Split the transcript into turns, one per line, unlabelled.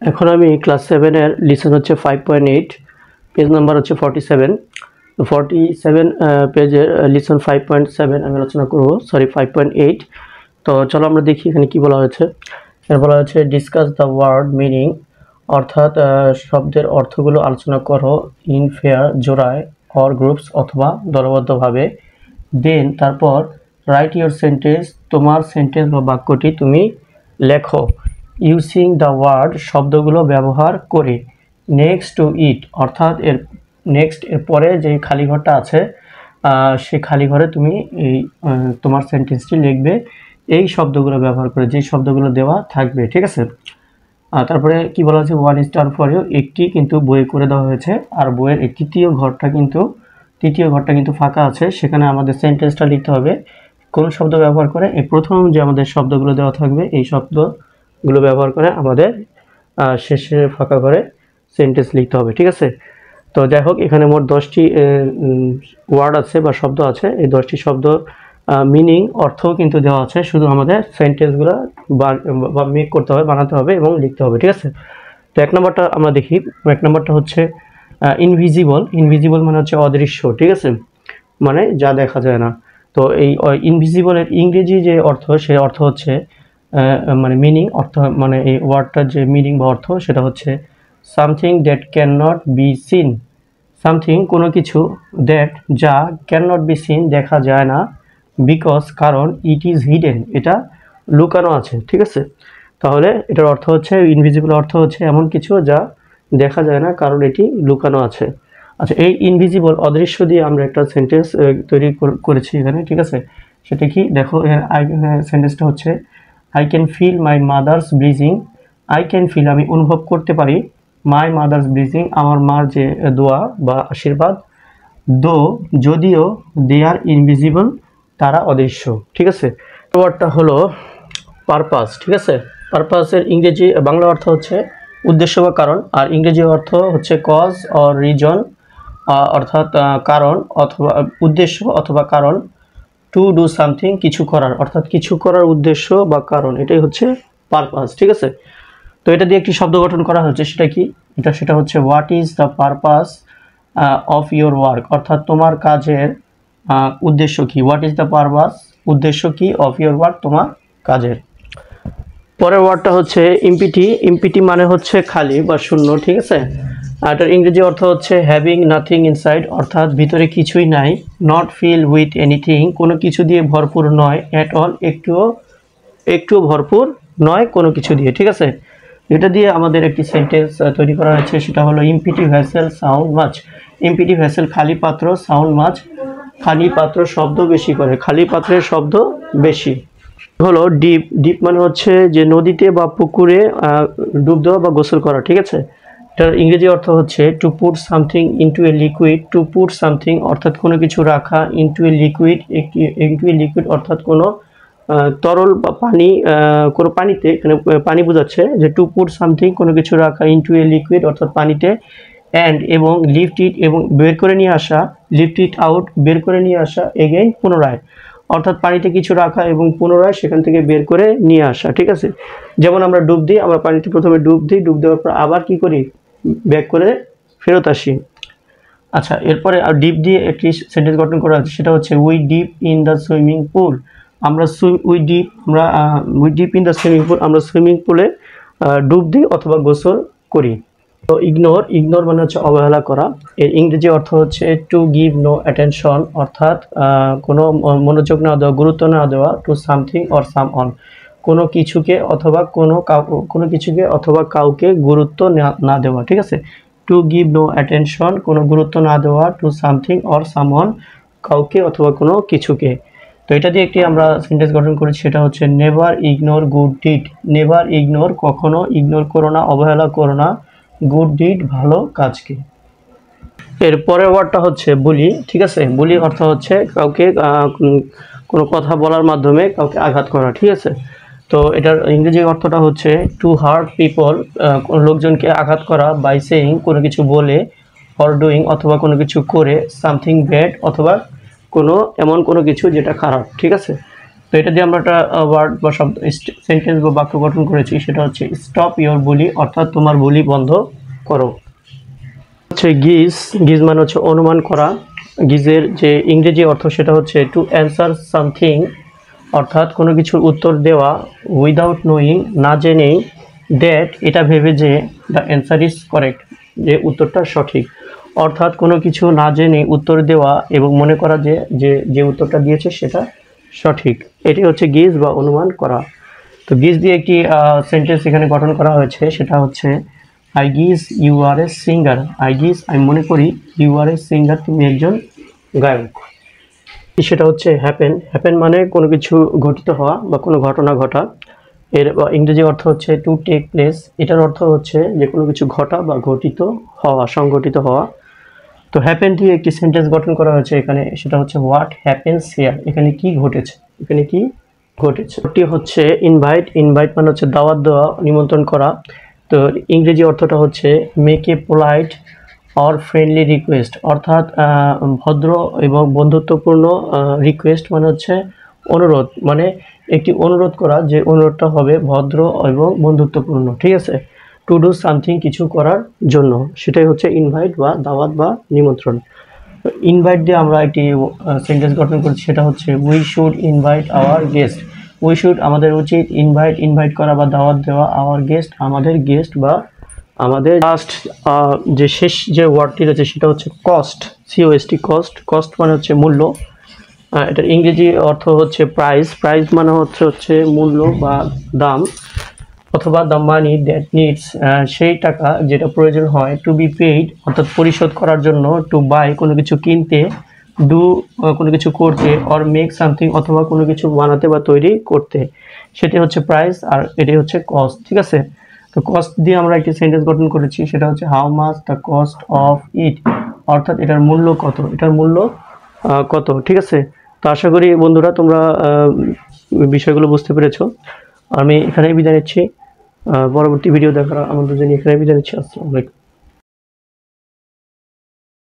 এখন আমি ক্লাস 7 এর লিসন হচ্ছে 5.8 পেজ নাম্বার হচ্ছে 47 তো 47 পেজের লিসন 5.7 আমি আলোচনা করব সরি 5.8 তো চলো আমরা দেখি এখানে কি বলা হয়েছে। এখানে বলা হয়েছে ডিসকাস দ্য ওয়ার্ড মিনিং অর্থাৎ শব্দের অর্থগুলো আলোচনা করো ইন ফেয়ার জোড়ায় অর গ্রুপস অথবা দলবদ্ধভাবে। দেন তারপর রাইট ইউর সেন্টেন্স তোমার সেন্টেন্স বা বাক্যটি তুমি লেখো ইউজিং দ্য ওয়ার্ড শব্দগুলো ব্যবহার করে। নেক্সট টু ইট অর্থাৎ এর পরে যে খালি ঘরটা আছে সেই খালি ঘরে তুমি এই তোমার সেন্টেন্সটি লিখবে এই শব্দগুলো ব্যবহার করে, যে শব্দগুলো দেওয়া থাকবে, ঠিক আছে। তারপরে কি বলা হয়েছে, ওয়ান স্টার ফর ইউ একটি কিন্তু বই করে দেওয়া হয়েছে, আর বইয়ের এই তৃতীয় ঘরটা কিন্তু ফাঁকা আছে, সেখানে আমাদের সেন্টেন্সটা লিখতে হবে কোন শব্দ ব্যবহার করে। এই প্রথম যে আমাদের শব্দগুলো দেওয়া থাকবে এই শব্দগুলো ব্যবহার করে আমাদের শেষে ফাঁকা করে সেন্টেন্স লিখতে হবে, ঠিক আছে। তো যাই হোক, এখানে মোট 10টি ওয়ার্ড আছে বা শব্দ আছে। এই 10টি শব্দ মিনিং অর্থও কিন্তু দেওয়া আছে, শুধু আমাদের সেন্টেন্সগুলো বা মেক করতে হবে, বানাতে হবে এবং লিখতে হবে, ঠিক আছে। তো এক নম্বরটা আমরা দেখি। এক নম্বরটা হচ্ছে ইনভিজিবল মানে হচ্ছে অদৃশ্য, ঠিক আছে, মানে যা দেখা যায় না। তো এই ইনভিজিবলের ইংরেজি যে অর্থ, সেই অর্থ হচ্ছে মানে মিনিং অর্থ, মানে এই ওয়ার্ডটার যে মিনিং বা অর্থ সেটা হচ্ছে something that can not be seen. Something কোনো কিছু, দ্যাট যা, ক্যান নট বি সিন দেখা যায় না, বিকজ কারণ, ইট ইজ হিডেন এটা লুকানো আছে, ঠিক আছে। তাহলে এটার অর্থ হচ্ছে ইনভিজিবল অর্থ হচ্ছে এমন কিছু যা দেখা যায় না কারণ এটি লুকানো আছে। আচ্ছা, এই ইনভিজিবল অদৃশ্য দিয়ে আমরা একটা সেন্টেন্স তৈরি করেছি এখানে, ঠিক আছে। সেটা কি দেখো, সেন্টেন্সটা হচ্ছে I can feel my mother's breathing. I can feel আমি অনুভব করতে পারি, মাই মাদার্স ব্রিজিং আমার মার যে দোয়া বা আশীর্বাদ, দো যদিও, দে আর ইনভিজিবল তারা অদৃশ্য, ঠিক আছে। ওয়ার্ডটা হলো পারপাস, ঠিক আছে। পারপাসের ইংরেজি বাংলা অর্থ হচ্ছে উদ্দেশ্য বা কারণ, আর ইংরেজি অর্থ হচ্ছে কজ অর রিজন, অর্থাৎ কারণ অথবা উদ্দেশ্য অথবা কারণ। টু ডু সামথিং কিছু করার, অর্থাৎ কিছু করার উদ্দেশ্য বা কারণ, এটাই হচ্ছে পারপাস, ঠিক আছে। তো এটা দিয়ে একটি শব্দ গঠন করা হচ্ছে, সেটা কি, সেটা হচ্ছে what is the purpose of your work, অর্থাৎ তোমার কাজের উদ্দেশ্য কি। হোয়াট ইজ দ্য পারপাস, উদ্দেশ্য কি, অফ ইউর ওয়ার্ক তোমার কাজের। পরের ওয়ার্ডটা হচ্ছে ইম্পিটি। ইম্পিটি মানে হচ্ছে খালি বা শূন্য, ঠিক আছে। আর এটার ইংরেজি অর্থ হচ্ছে হ্যাভিং নাথিং ইনসাইড, অর্থাৎ ভিতরে কিছুই নাই। নট ফিল উইথ এনিথিং কোনো কিছু দিয়ে ভরপুর নয়। অ্যাট অল একটুও ভরপুর নয় কোনো কিছু দিয়ে, ঠিক আছে। এটা দিয়ে আমাদের একটি সেন্টেন্স তৈরি করা হয়েছে, সেটা হলো ইম্পিটি ভেসেল সাউন্ড মাচ। ইম্পিটি ভেসেল খালি পাত্র, সাউন্ড মাচ খালি পাত্র শব্দ বেশি করে, খালি পাত্রের শব্দ বেশি। হলো ডিপ। ডিপ মানে হচ্ছে যে নদীতে বা পুকুরে ডুব দেওয়া বা গোসল করা, ঠিক আছে। এটার ইংরেজি অর্থ হচ্ছে to put something into a liquid. To put something অর্থাৎ কোনো কিছু রাখা, ইনটু এ লিকুইড অর্থাৎ কোনো তরল বা পানি, কোনো পানিতে, এখানে পানি বোঝাচ্ছে যে টু পুট সামথিং কোনো কিছু রাখা, ইনটু এ লিকুইড অর্থাৎ পানিতে, অ্যান্ড এবং লিফট ইট এবং বের করে নিয়ে আসা, লিফট ইট আউট বের করে নিয়ে আসা, এগেইন পুনরায়, অর্থাৎ পানিতে কিছু রাখা এবং পুনরায় সেখান থেকে বের করে নিয়ে আসা, ঠিক আছে। যেমন আমরা ডুব দিই, আমরা পানিতে প্রথমে ডুব দিই, ডুব দেওয়ার পর আবার কি করি, ব্যাক করে ফেরত আসি। আচ্ছা, এরপরে আর ডিপ দিয়ে একটি সেন্টেন্স গঠন করা আছে, সেটা হচ্ছে we deep in the swimming pool. We deep in the swimming pool, আমরা সুইমিং পুলে ডুব দিই অথবা গোসল করি। তো ইগনোর মানে হচ্ছে অবহেলা করা। এর ইংরেজি অর্থ হচ্ছে টু গিভ নো অ্যাটেনশন, অর্থাৎ কোনো মনোযোগ না দেওয়া, গুরুত্ব না দেওয়া। To something or someone কোনো কিছুকে অথবা কাউকে গুরুত্ব না দেওয়া, ঠিক আছে। টু গিভ নো অ্যাটেনশন কোনো গুরুত্ব না দেওয়া, to something or someone কাউকে অথবা কোনো কিছুকে। তো এটা দিয়ে একটি আমরা সেন্টেন্স গঠন করেছি, সেটা হচ্ছে never ignore good did. Never ignore কখনো ইগনোর করো না, অবহেলা করো না, গুড ডিড ভালো কাজকে। এর পরের ওয়ার্ডটা হচ্ছে বুলি, ঠিক আছে। বুলি অর্থ হচ্ছে কাউকে কোনো কথা বলার মাধ্যমে কাউকে আঘাত করা, ঠিক আছে। তো এটার ইংরেজি অর্থটা হচ্ছে টু হার্ট পিপল, কোনো লোকজনকে আঘাত করা, বাই সেইং কোনো কিছু বলে, অর ডুইং অথবা কোনো কিছু করে, সামথিং ব্যাড অথবা এমন কোনো কিছু যেটা খারাপ, ঠিক আছে। তো এটা দিয়ে আমরা একটা ওয়ার্ড বা শব্দ সেন্টেন্স বা বাক্য গঠন করেছি, সেটা হচ্ছে স্টপ ইওর বুলি, অর্থাৎ তোমার বুলি বন্ধ করো। হচ্ছে গিজ, গিজ মানে হচ্ছে অনুমান করা। গিজের যে ইংরেজি অর্থ সেটা হচ্ছে টু অ্যান্সার সামথিং, অর্থাৎ কোনো কিছুর উত্তর দেওয়া, উইদাউট নোয়িং, না জেনেই, দ্যাট এটা ভেবে যে দ্য অ্যান্সার ইজ কারেক্ট, যে উত্তরটা সঠিক। অর্থাৎ কোনো কিছু না জেনে উত্তর দেওয়া এবং মনে করা যে যে উত্তরটা দিয়েছে সেটা সঠিক, এটি হচ্ছে গিজ বা অনুমান করা। তো গিজ দিয়ে একটি সেন্টেন্স এখানে গঠন করা হয়েছে, সেটা হচ্ছে I guess you are a singer. I guess আমি মনে করি, ইউ আর এ সিঙ্গার তুমি একজন গায়ক। সেটা হচ্ছে হ্যাপেন। হ্যাপেন মানে কোনো কিছু ঘটিত হওয়া বা কোনো ঘটনা ঘটা। এর ইংরেজি অর্থ হচ্ছে টু টেক প্লেস। এটার অর্থ হচ্ছে যে কোনো কিছু ঘটা বা ঘটিত হওয়া, সংঘটিত হওয়া। তো হ্যাপেন দিয়ে একটি সেন্টেন্স গঠন করা হয়েছে এখানে, সেটা হচ্ছে হোয়াট হ্যাপেন্স হিয়ার, এখানে কি ঘটেছে, এখানে কি ঘটেছে। এটি হচ্ছে ইনভাইট। ইনভাইট মানে হচ্ছে দাওয়াত দেওয়া, নিমন্ত্রণ করা। তো ইংরেজি অর্থটা হচ্ছে make a polite or friendly request, অর্থাৎ ভদ্র এবং বন্ধুত্বপূর্ণ রিকোয়েস্ট মানে হচ্ছে অনুরোধ, মানে একটি অনুরোধ করা, যে অনুরোধটা হবে ভদ্র এবং বন্ধুত্বপূর্ণ, ঠিক আছে। টু ডু সামথিং, কিছু করার জন্য, সেটাই হচ্ছে ইনভাইট বা দাওয়াত বা নিমন্ত্রণ। ইনভাইট দিয়ে আমরা একটি সেন্টেন্স গঠন করছি, সেটা হচ্ছে we should invite hour guest. We should আমাদের উচিত, ইনভাইট করা বা দাওয়াত দেওয়া, আওয়ার গেস্ট আমাদের গেস্ট বা আমাদের। লাস্ট যে শেষ যে ওয়ার্ডটি রয়েছে সেটা হচ্ছে কস্ট, সিওএসটি, কস্ট। কস্ট মানে হচ্ছে মূল্য। এটার ইংরেজি অর্থ হচ্ছে প্রাইস। প্রাইস মানে হচ্ছে মূল্য বা দাম, অথবা দ্য মানি দ্যাট নিডস, সেই টাকা যেটা প্রয়োজন হয়, টু বি পেইড অর্থাৎ পরিশোধ করার জন্য, টু বাই কোনো কিছু কিনতে, ডু কোনো কিছু করতে, অর মেক সামথিং অথবা কোনো কিছু বানাতে বা তৈরি করতে, সেটি হচ্ছে প্রাইস, আর এটি হচ্ছে কস্ট, ঠিক আছে। তো কস্ট দিয়ে আমরা একটি সেন্টেন্স গঠন করেছি, সেটা হচ্ছে how much the cost of it, অর্থাৎ এটার মূল্য কত, এটার মূল্য কত, ঠিক আছে। তো আশা করি বন্ধুরা তোমরা বিষয়গুলো বুঝতে পেরেছো। আমি এখানেই বিদায় নিচ্ছি। পরবর্তী ভিডিও দেখার আমন্ত্রণ জানিয়ে এখানে বিদায় নিচ্ছি। আসসালামু আলাইকুম।